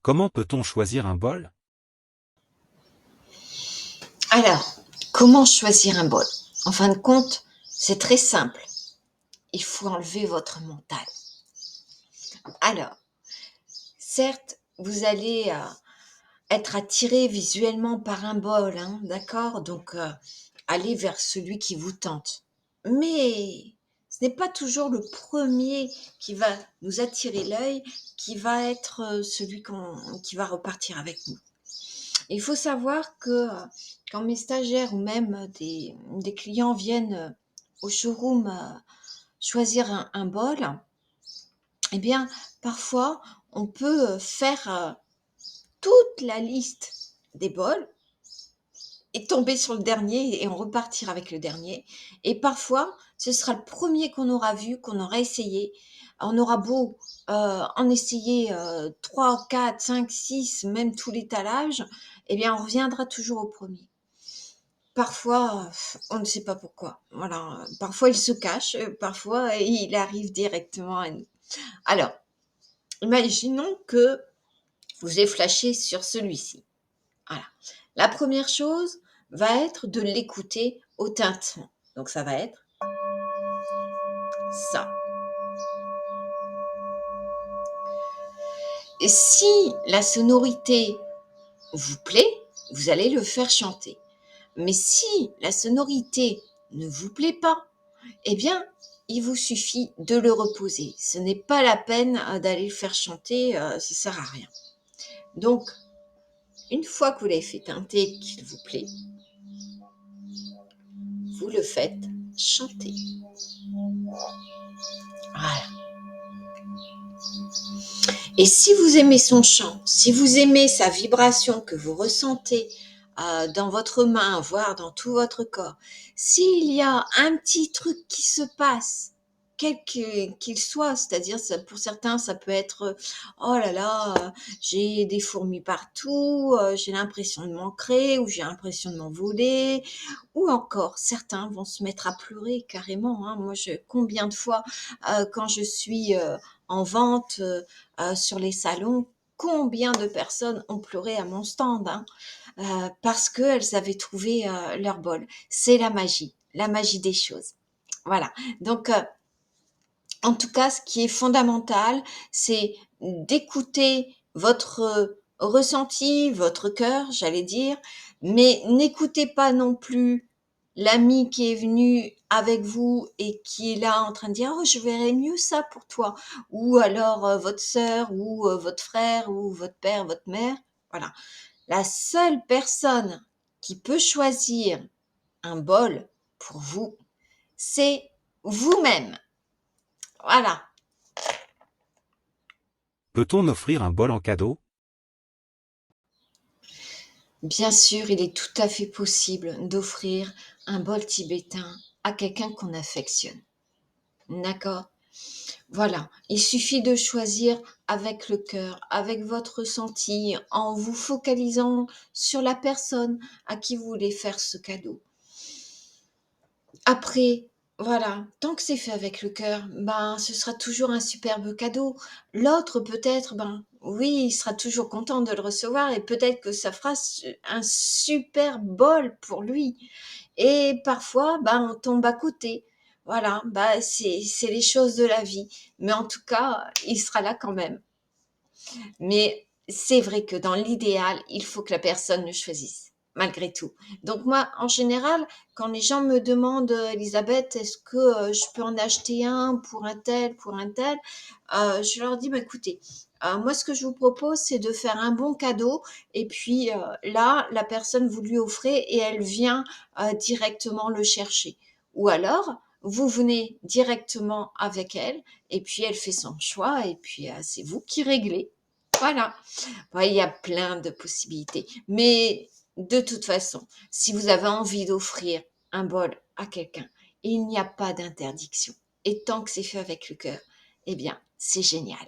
Comment peut-on choisir un bol? Alors, comment choisir un bol? En fin de compte, c'est très simple. Il faut enlever votre mental. Alors, certes, vous allez être attiré visuellement par un bol, hein, d'accord? Donc, allez vers celui qui vous tente. Mais ce n'est pas toujours le premier qui va nous attirer l'œil, qui va être celui qui va repartir avec nous. Il faut savoir que quand mes stagiaires ou même des clients viennent au showroom choisir un bol, eh bien, parfois, on peut faire toute la liste des bols et tomber sur le dernier et en repartir avec le dernier. Et parfois, ce sera le premier qu'on aura vu, qu'on aura essayé. On aura beau en essayer 3, 4, 5, 6, même tout l'étalage, eh bien, on reviendra toujours au premier. Parfois, on ne sait pas pourquoi. Voilà, parfois il se cache, parfois il arrive directement à nous. Alors, imaginons que vous ayez flashé sur celui-ci. Voilà. La première chose va être de l'écouter au tintement. Donc ça va être ça. Et si la sonorité vous plaît, vous allez le faire chanter. Mais si la sonorité ne vous plaît pas, eh bien, il vous suffit de le reposer. Ce n'est pas la peine d'aller le faire chanter, ça ne sert à rien. Donc, une fois que vous l'avez fait teinter, qu'il vous plaît, vous le faites chanter. Voilà. Et si vous aimez son chant, si vous aimez sa vibration que vous ressentez dans votre main, voire dans tout votre corps, s'il y a un petit truc qui se passe, quel qu'il soit, c'est-à-dire pour certains ça peut être oh là là, j'ai des fourmis partout, j'ai l'impression de m'ancrer ou j'ai l'impression de m'envoler, ou encore certains vont se mettre à pleurer carrément. Hein. Moi, combien de fois quand je suis en vente sur les salons, combien de personnes ont pleuré à mon stand hein, parce qu'elles avaient trouvé leur bol. C'est la magie des choses. Voilà. Donc, en tout cas, ce qui est fondamental, c'est d'écouter votre ressenti, votre cœur, j'allais dire, mais n'écoutez pas non plus l'ami qui est venu avec vous et qui est là en train de dire oh je verrais mieux ça pour toi ou alors votre sœur ou votre frère ou votre père votre mère voilà la seule personne qui peut choisir un bol pour vous c'est vous-même voilà. Peut-on offrir un bol en cadeau? Bien sûr, il est tout à fait possible d'offrir un bol tibétain à quelqu'un qu'on affectionne. D'accord? Voilà, il suffit de choisir avec le cœur, avec votre ressenti, en vous focalisant sur la personne à qui vous voulez faire ce cadeau. Après, voilà, tant que c'est fait avec le cœur, ben, ce sera toujours un superbe cadeau. L'autre, peut-être, ben, oui, il sera toujours content de le recevoir et peut-être que ça fera un super bol pour lui. Et parfois, ben, on tombe à côté. Voilà, ben, c'est les choses de la vie. Mais en tout cas, il sera là quand même. Mais c'est vrai que dans l'idéal, il faut que la personne le choisisse, malgré tout. Donc moi, en général, quand les gens me demandent, Elisabeth, est-ce que je peux en acheter un pour un tel, je leur dis, bah, écoutez, moi, ce que je vous propose, c'est de faire un bon cadeau. Et puis là, la personne, vous lui offrez et elle vient directement le chercher. Ou alors, vous venez directement avec elle et puis elle fait son choix et puis c'est vous qui réglez. Voilà. Ouais, il y a plein de possibilités. Mais de toute façon, si vous avez envie d'offrir un bol à quelqu'un, il n'y a pas d'interdiction. Et tant que c'est fait avec le cœur, eh bien, c'est génial.